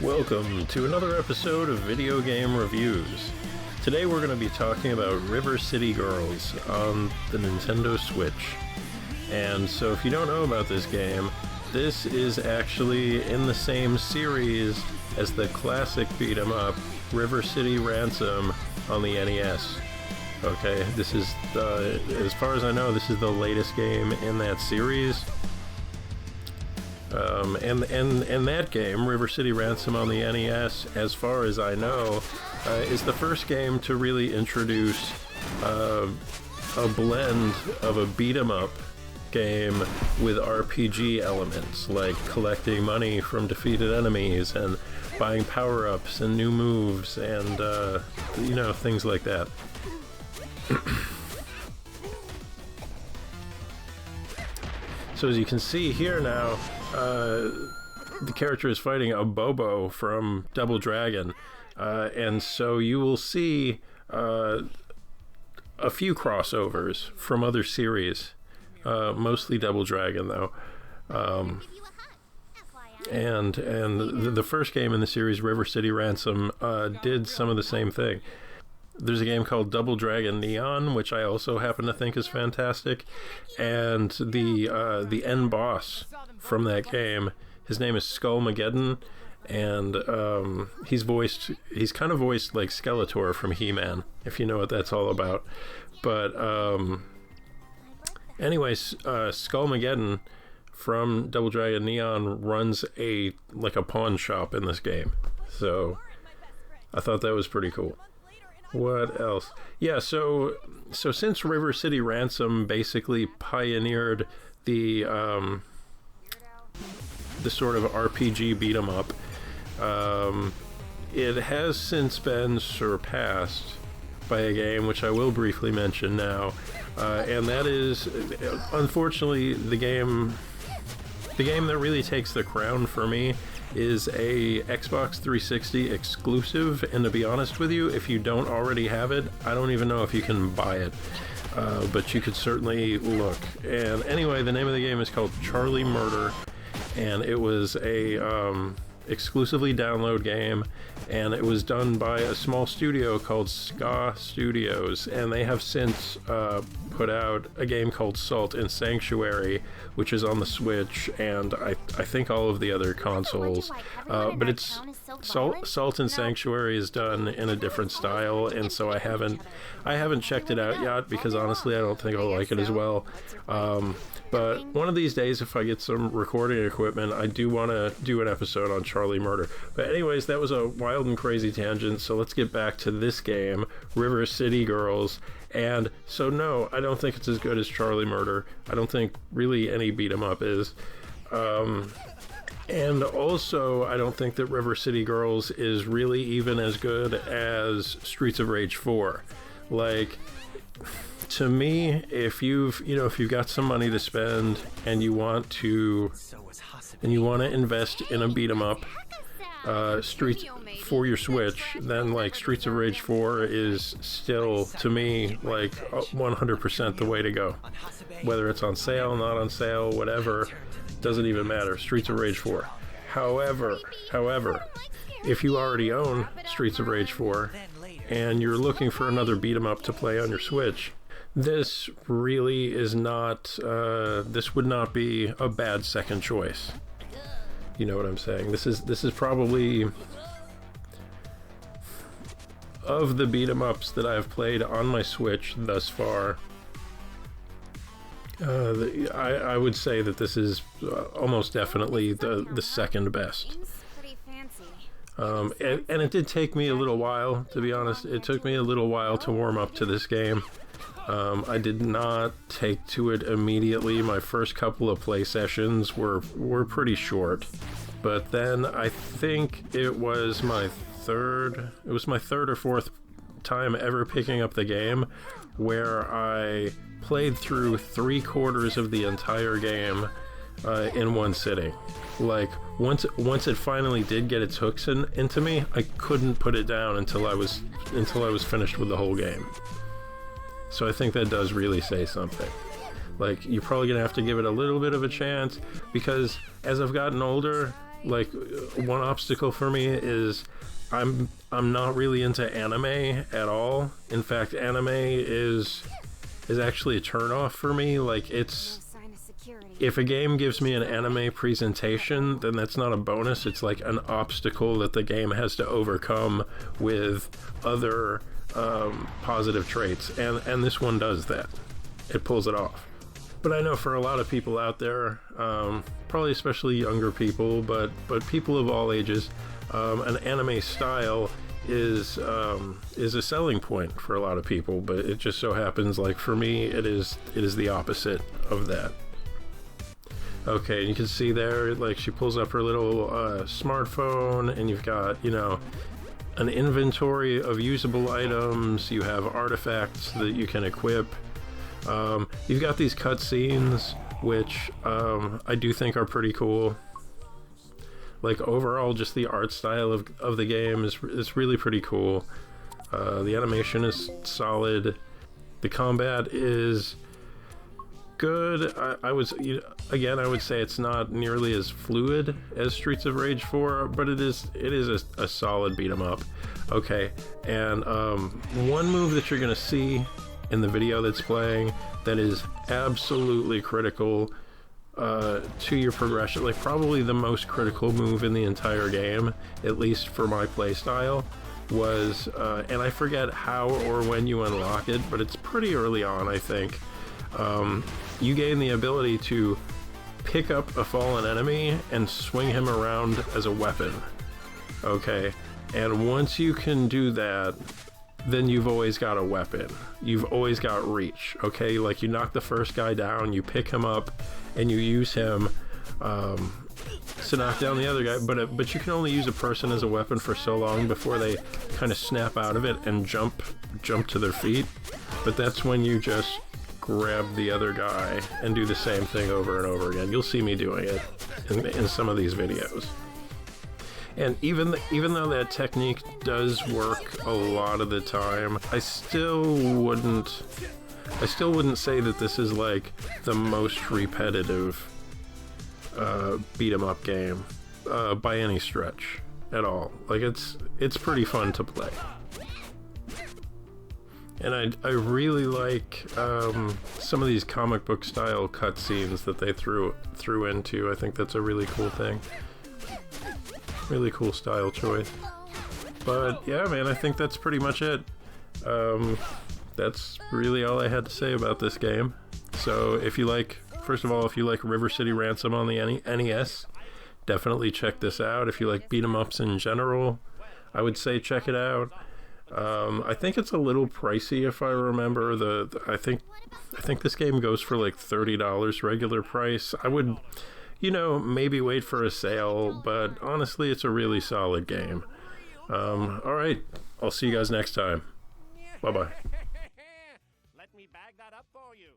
Welcome to another episode of Video Game Reviews. Today we're going to be talking about River City Girls on the Nintendo Switch. And so if you don't know about this game, this is actually in the same series as the classic beat-em-up River City Ransom on the NES. Okay, this is, as far as I know, this is the latest game in that series. And that game, River City Ransom on the NES, as far as I know, is the first game to really introduce a blend of a beat-em-up game with RPG elements, like collecting money from defeated enemies and buying power-ups and new moves and, things like that. So as you can see here now, the character is fighting a Bobo from Double Dragon, and so you will see a few crossovers from other series, mostly Double Dragon though, and the first game in the series, River City Ransom, did some of the same thing. There's a game called Double Dragon Neon, which I also happen to think is fantastic, and the end boss from that game, his name is Skullmageddon, and he's kind of voiced like Skeletor from He-Man, if you know what that's all about. But anyways, Skullmageddon from Double Dragon Neon runs a pawn shop in this game, so I thought that was pretty cool. What else? Yeah, so since River City Ransom basically pioneered the sort of RPG beat 'em up, it has since been surpassed by a game which I will briefly mention now, and that is, unfortunately, the game that really takes the crown for me is a Xbox 360 exclusive, and to be honest with you, if you don't already have it, I don't even know if you can buy it, but you could certainly look. And anyway, the name of the game is called Charlie Murder, and it was a exclusively download game, and it was done by a small studio called Ska Studios, and they have since put out a game called Salt and Sanctuary, which is on the Switch and I think all of the other consoles, but it's Salt and Sanctuary is done in a different style, and so I haven't checked it out yet because honestly I don't think I'll like it as well. But one of these days, if I get some recording equipment, I do want to do an episode on Charlie Murder. But anyways, that was a wild and crazy tangent, so let's get back to this game, River City Girls. And so no, I don't think it's as good as Charlie Murder. I don't think really any beat-em-up is. And also, I don't think that River City Girls is really even as good as Streets of Rage 4. Like, to me, if you've got some money to spend and you want to invest in a beat 'em up Streets for your Switch, then like Streets of Rage 4 is still, to me, like 100% the way to go. Whether it's on sale, not on sale, whatever, doesn't even matter. Streets of Rage 4. However, if you already own Streets of Rage 4 and you're looking for another beat 'em up to play on your Switch, this really is not, this would not be a bad second choice. You know what I'm saying? This is probably, of the beat 'em ups that I've played on my Switch thus far, I would say that this is almost definitely the second best. And it did take me a little while, to be honest. It took me a little while to warm up to this game. I did not take to it immediately. My first couple of play sessions were pretty short, but then I think it was my third or fourth time ever picking up the game where I played through 3/4 of the entire game in one sitting. Like, once it finally did get its hooks into me, I couldn't put it down until I was finished with the whole game. So I think that does really say something. Like, you're probably gonna have to give it a little bit of a chance, because as I've gotten older, Like, one obstacle for me is I'm not really into anime at all. In fact, anime is actually a turnoff for me. Like, if a game gives me an anime presentation, then that's not a bonus. It's like an obstacle that the game has to overcome with other positive traits, and this one does that. It pulls it off. But I know for a lot of people out there, probably especially younger people, but people of all ages, an anime style is a selling point for a lot of people. But it just so happens, like for me, it is the opposite of that. Okay, you can see there, like she pulls up her little smartphone, and you've got, you know, an inventory of usable items. You have artifacts that you can equip. You've got these cutscenes, which I do think are pretty cool. Like overall, just the art style of the game is really pretty cool. The animation is solid. The combat is good. I would say it's not nearly as fluid as Streets of Rage 4, but it is a solid beat 'em up. Okay, and one move that you're gonna see in the video that's playing that is absolutely critical to your progression, like probably the most critical move in the entire game, at least for my playstyle, was, and I forget how or when you unlock it, but it's pretty early on, I think. You gain the ability to pick up a fallen enemy and swing him around as a weapon. Okay, and once you can do that, then you've always got a weapon. You've always got reach. Okay, like you knock the first guy down, you pick him up, and you use him to knock down the other guy. But you can only use a person as a weapon for so long before they kind of snap out of it and jump to their feet. But that's when you just grab the other guy and do the same thing over and over again. You'll see me doing it in some of these videos. And even though that technique does work a lot of the time, I still wouldn't say that this is like the most repetitive beat 'em up game by any stretch at all. Like it's pretty fun to play. And I really like some of these comic book style cutscenes that they threw into. I think that's a really cool thing. Really cool style choice. But yeah, man, I think that's pretty much it. That's really all I had to say about this game. So if you like, first of all, if you like River City Ransom on the NES, definitely check this out. If you like beat 'em ups in general, I would say check it out. I think it's a little pricey if I remember. I think this game goes for like $30 regular price. I would, maybe wait for a sale, but honestly, it's a really solid game. All right, I'll see you guys next time. Bye-bye. Let me bag that up for you.